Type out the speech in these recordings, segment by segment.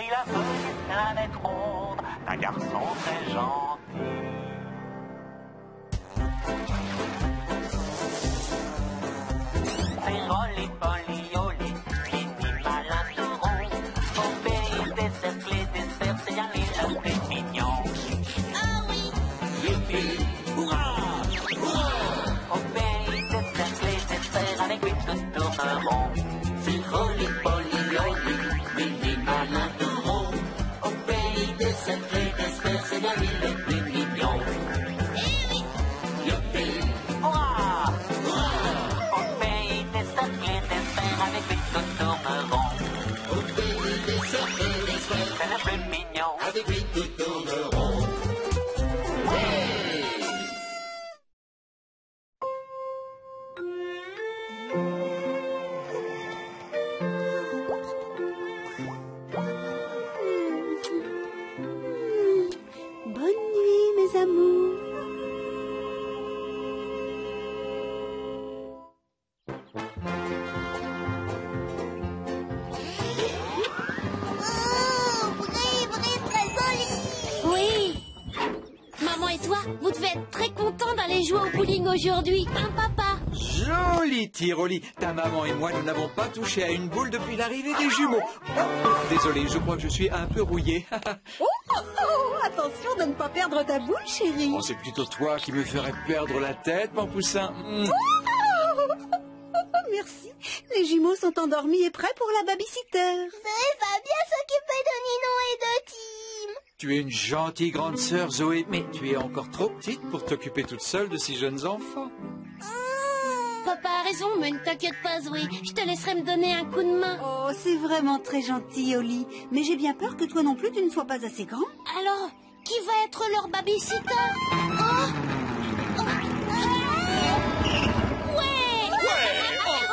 pris la petite planète ronde d'un garçon très gentil. C'est Rolly Polly Oli, mini malin tout rond. Au pays des cercles et des cerfs, c'est bien les plus mignons. Ah oui. Youpi, hurrah, hurrah. Au pays des cercles et des cerfs, avec lui tout tourne rond. C'est Rolly Polly Oli, mini malin tout rond. Au pays des cercles et des cerfs, c'est bien lui le plus mignon. Eh oui. Youpi, hurrah, hurrah. Au pays des cercles et des cerfs, avec lui tout tourne rond. Au pays des cercles et des cerfs, C'est le plus mignon. avec lui tout tourne rond. Bonne nuit, mes amours. Oh, Bri, très joli. Oui. Maman et toi, vous devez être très contents d'aller jouer au bowling aujourd'hui, hein, papa? Joli tir, Oli. Ta maman et moi, nous n'avons pas touché à une boule depuis l'arrivée des jumeaux. Oh, désolé, je crois que je suis un peu rouillé. Attention de ne pas perdre ta boule, chérie. Oh, c'est plutôt toi qui me ferais perdre la tête, mon poussin. Merci. Les jumeaux sont endormis et prêts pour la babysitter. Zoé va bien s'occuper de Nino et de Tim. Tu es une gentille grande sœur, Zoé, mais tu es encore trop petite pour t'occuper toute seule de si jeunes enfants. Papa a raison, mais ne t'inquiète pas, Zoé. Je te laisserai me donner un coup de main. Oh, c'est vraiment très gentil, Oli. Mais j'ai bien peur que toi non plus, tu ne sois pas assez grand. Alors, qui va être leur babysitter?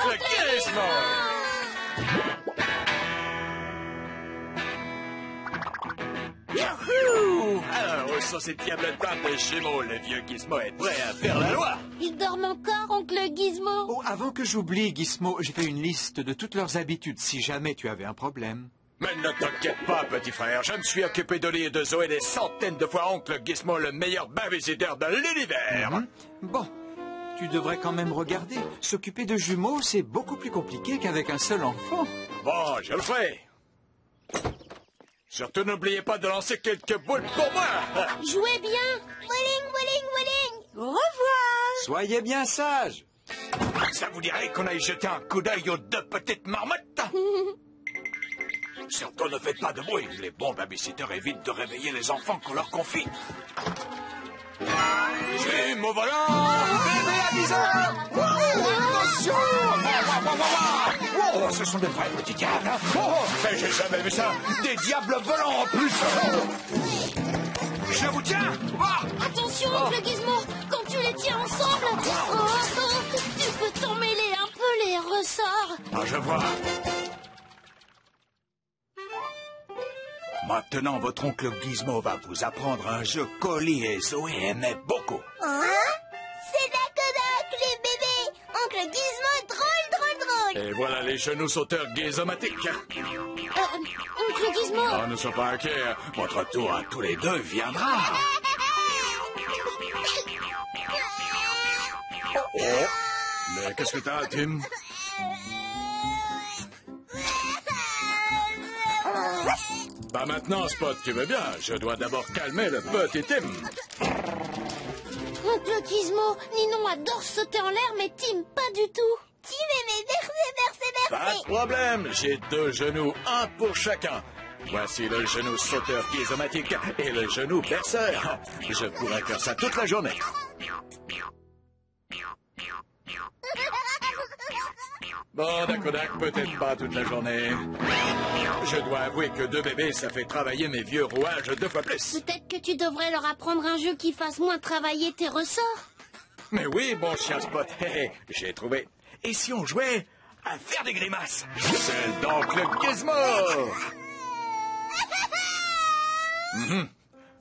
Oncle Gizmo! Yahoo! Alors, où sont ces diables de jumeaux? Le vieux Gizmo est prêt à faire la loi! Ils dorment encore, oncle Gizmo? Oh, avant que j'oublie, Gizmo, j'ai fait une liste de toutes leurs habitudes si jamais tu avais un problème. Mais ne t'inquiète pas, petit frère, je me suis occupé d'Oli et de Zoé des centaines de fois, oncle Gizmo, le meilleur babysitter de l'univers! Bon, tu devrais quand même regarder. S'occuper de jumeaux, c'est beaucoup plus compliqué qu'avec un seul enfant. Bon, je le ferai! Surtout n'oubliez pas de lancer quelques boules pour moi! Jouez bien. Bowling, bowling, bowling. Au revoir. Soyez bien sages. Ça vous dirait qu'on aille jeter un coup d'œil aux deux petites marmottes? Surtout ne faites pas de bruit. Les bons babysitters évitent de réveiller les enfants qu'on leur confie. Jumeaux volants! Bébé aviseur! Attention! Oh, ce sont des vrais petits diables! Hein? Oh, mais j'ai jamais vu ça! Des diables volants en plus! Je vous tiens! Attention, oncle Gizmo, quand tu les tiens ensemble, tu peux t'emmêler un peu les ressorts. Ah, je vois. Maintenant, votre oncle Gizmo va vous apprendre un jeu qu'Oli et Zoé aimaient beaucoup. Hein? C'est Dakodak, les bébés. Oncle Gizmo, drôle, drôle, drôle. Et voilà les genoux sauteurs gizomatiques. Oncle Gizmo, Oh, ne sois pas inquiet. Votre tour à tous les deux viendra. Oh, mais qu'est-ce que t'as, Tim? Pas maintenant, Spot, tu veux bien? Je dois d'abord calmer le petit Tim. oncle Gizmo, Ninon adore sauter en l'air, mais Tim, pas du tout. Tim aimait bercer, bercer, Pas bercer. de problème, j'ai deux genoux, un pour chacun. Voici le genou sauteur ghizomatique et le genou berceur. Je pourrais faire ça toute la journée. Bon, Dakodak, peut-être pas toute la journée. Je dois avouer que deux bébés, ça fait travailler mes vieux rouages deux fois plus. Peut-être que tu devrais leur apprendre un jeu qui fasse moins travailler tes ressorts. Mais oui, bon chien Spot, hé, hé, j'ai trouvé. Et si on jouait à faire des grimaces? Celle d'oncle Gizmo.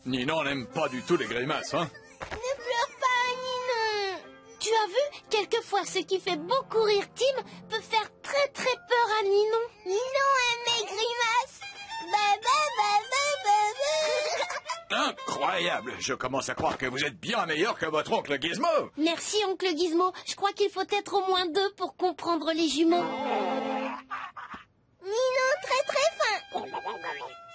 Ninon n'aime pas du tout les grimaces, hein? Ne pleure pas, Ninon. Tu as vu, quelquefois ce qui fait beaucoup rire Tim peut faire très très peur à Ninon. Ninon aime mes grimaces. Bah, bah, incroyable. Je commence à croire que vous êtes bien meilleur que votre oncle Gizmo. Merci, oncle Gizmo. Je crois qu'il faut être au moins 2 pour comprendre les jumeaux. Minou, très très fin.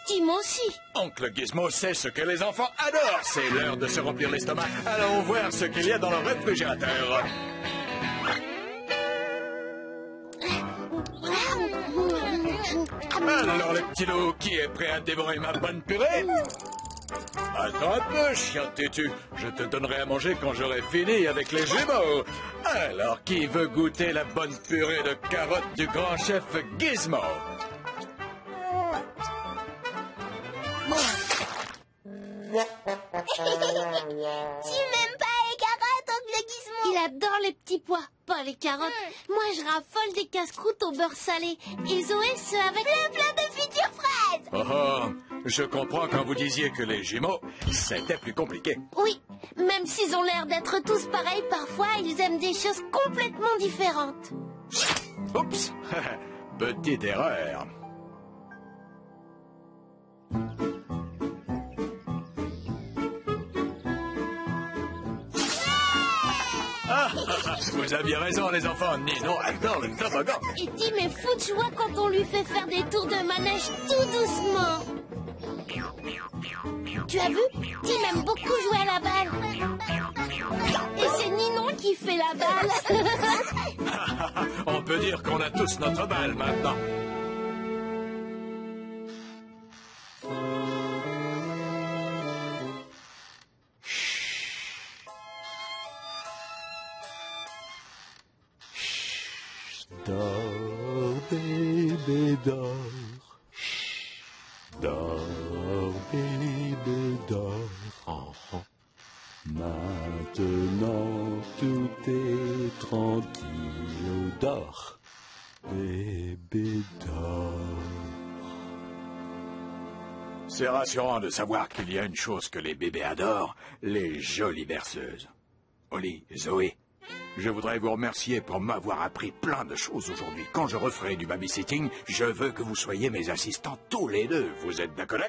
Tim aussi. Oncle Gizmo sait ce que les enfants adorent. C'est l'heure de se remplir l'estomac. Allons voir ce qu'il y a dans le réfrigérateur. Alors, les petits loups, qui est prêt à dévorer ma bonne purée? Attends un peu, chien têtu. Je te donnerai à manger quand j'aurai fini avec les jumeaux. Alors, qui veut goûter la bonne purée de carottes du grand chef Gizmo? Tu m'aimes pas les carottes, oncle Gizmo? Il adore les petits pois, pas les carottes. Moi, je raffole des casse-croûtes au beurre salé. Et Zoé, ceux avec Plein de futures fraises. Oh oh, je comprends quand vous disiez que les jumeaux, c'était plus compliqué. Oui, même s'ils ont l'air d'être tous pareils, parfois, ils aiment des choses complètement différentes. Oups, petite erreur. Vous aviez raison, les enfants. Nino adore le toboggan. Et Tim est fou de joie quand on lui fait faire des tours de manège tout doucement. Tu as vu? Tim aime beaucoup jouer à la balle. Et c'est Ninon qui fait la balle. On peut dire qu'on a tous notre balle maintenant. Dors, bébé, dors. Dors, bébé, dors. Maintenant, tout est tranquille. Dors, bébé, dors. C'est rassurant de savoir qu'il y a une chose que les bébés adorent, les jolies berceuses. Oli, Zoé, je voudrais vous remercier pour m'avoir appris plein de choses aujourd'hui. Quand je referai du babysitting, je veux que vous soyez mes assistants tous les deux. Vous êtes d'accord?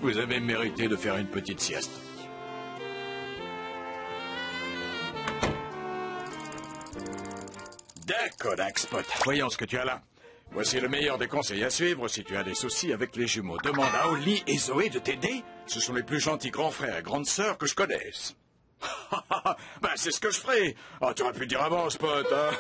Vous avez mérité de faire une petite sieste. D'accord, Spot. Voyons ce que tu as là. Voici le meilleur des conseils à suivre si tu as des soucis avec les jumeaux. Demande à Oli et Zoé de t'aider. Ce sont les plus gentils grands frères et grandes sœurs que je connaisse. Ben, c'est ce que je ferai. Ah, tu aurais pu dire avant, Spot. Hein?